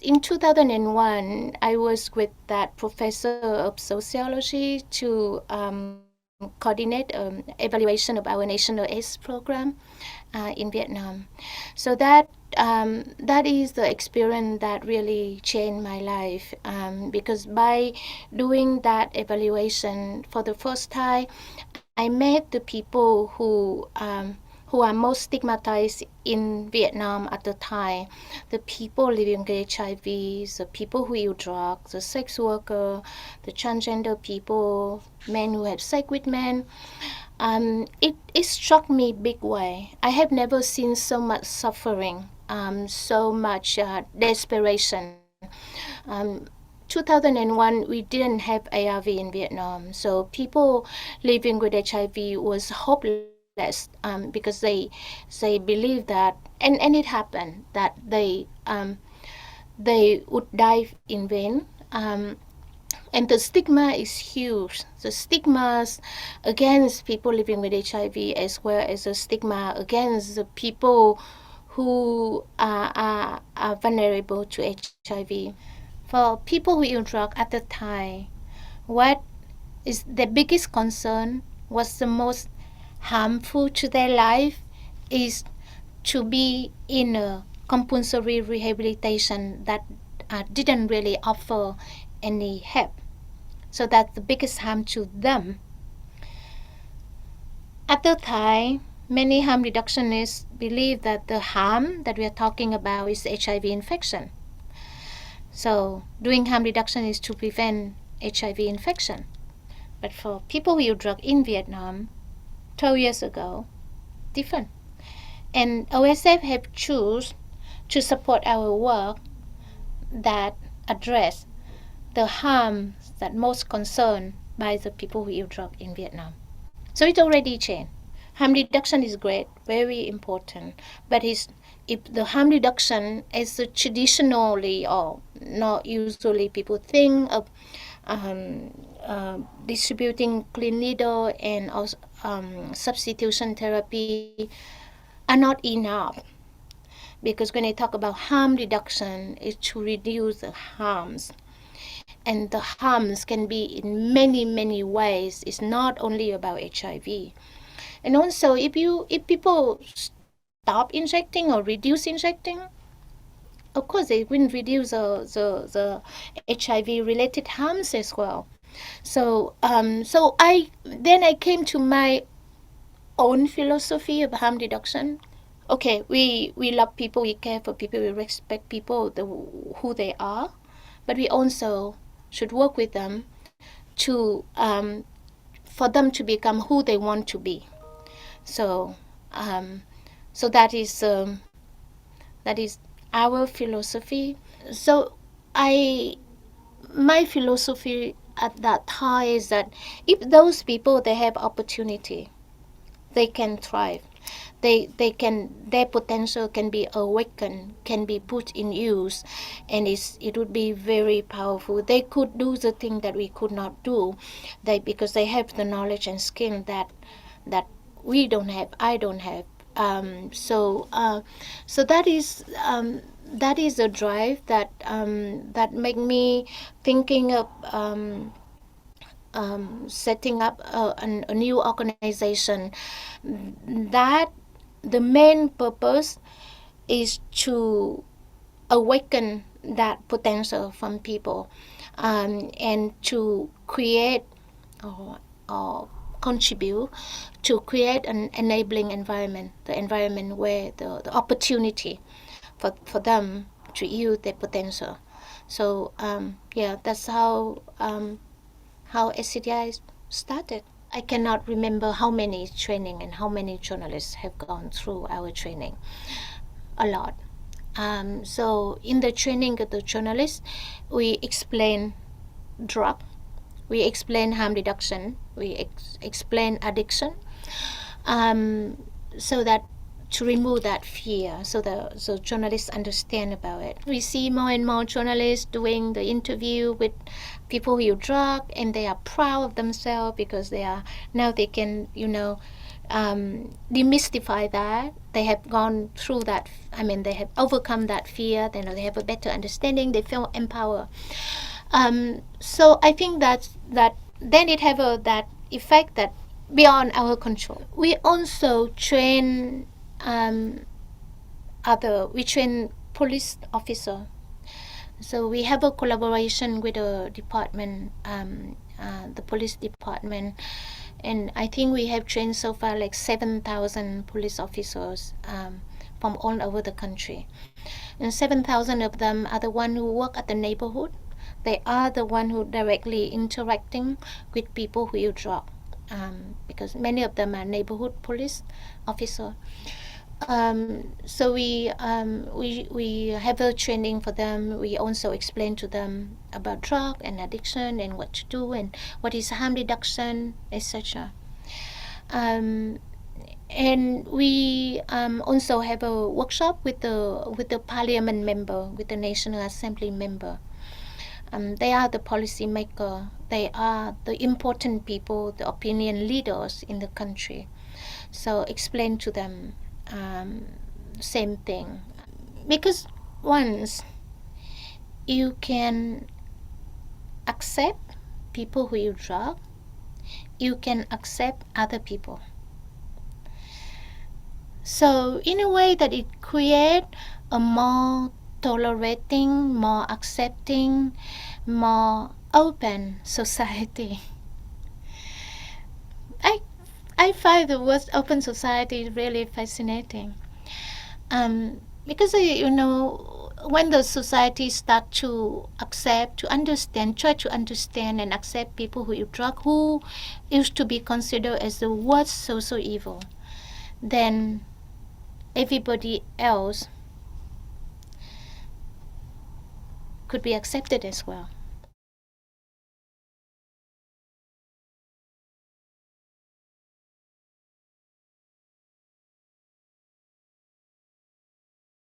in 2001, I was with that professor of sociology to coordinate evaluation of our national AIDS program in Vietnam. So that is the experience that really changed my life, because by doing that evaluation for the first time, I met the people who are most stigmatized in Vietnam at the time. The people living with HIV, the people who use drugs, the sex worker, the transgender people, men who have sex with men. It struck me big way. I have never seen so much suffering, so much desperation. 2001, we didn't have ARV in Vietnam, so people living with HIV was hopeless, because they believed that, and it happened, that they would die in vain. And the stigma is huge. The stigmas against people living with HIV, as well as the stigma against the people who are vulnerable to HIV. For people who use drugs at the time, what is the biggest concern, what's the most harmful to their life, is to be in a compulsory rehabilitation that didn't really offer any help. So that's the biggest harm to them. At the time, many harm reductionists believe that the harm that we are talking about is HIV infection. So doing harm reduction is to prevent HIV infection. But for people who use drugs in Vietnam, 12 years ago, different. And OSF have chosen to support our work that address the harm that most concerned by the people who use drugs in Vietnam. So it already changed. Harm reduction is great, very important, but if the harm reduction is traditionally, or not usually, people think of distributing clean needle and also, substitution therapy are not enough. Because when I talk about harm reduction, it's to reduce the harms. And the harms can be in many, many ways. It's not only about HIV. And also, if people stop injecting or reduce injecting, of course they will reduce the HIV-related harms as well. So I came to my own philosophy of harm reduction. Okay, we love people, we care for people, we respect people who they are, but we also should work with them to for them to become who they want to be. So that is our philosophy. So my philosophy at that time is that if those people, they have opportunity, they can thrive. Their potential can be awakened, can be put in use, and it would be very powerful. They could do the thing that we could not do, because they have the knowledge and skill that we don't have, I don't have. So that is a drive that make me thinking of setting up a new organization. That the main purpose is to awaken that potential from people, and to create or contribute to create an enabling environment, the environment where the opportunity for them to use their potential. So that's how SCDI started. I cannot remember how many training and how many journalists have gone through our training. A lot. So in the training of the journalists, we explain drug, we explain harm reduction, we explain addiction, so that to remove that fear, so the journalists understand about it. We see more and more journalists doing the interview with people who use drug, and they are proud of themselves because they can demystify that. They have gone through that. I mean, they have overcome that fear. They have a better understanding. They feel empowered. So I think that then it have that effect that beyond our control. We also train we train police officer. So we have a collaboration with the department, the police department, and I think we have trained so far like 7,000 police officers from all over the country. And 7,000 of them are the one who work at the neighborhood. They are the one who directly interacting with people who use drug, because many of them are neighborhood police officer. So we have a training for them. We also explain to them about drug and addiction and what to do and what is harm reduction, etc. And we also have a workshop with the parliament member, with the National Assembly member. They are the policy maker. They are the important people, the opinion leaders in the country. So explain to them same thing, because once you can accept people who use drug, you can accept other people. So in a way that it creates a more tolerating, more accepting, more open society. I find the word open society really fascinating, because when the society start to accept, to understand, try to understand and accept people who use drug, who used to be considered as the worst social evil, then everybody else could be accepted as well.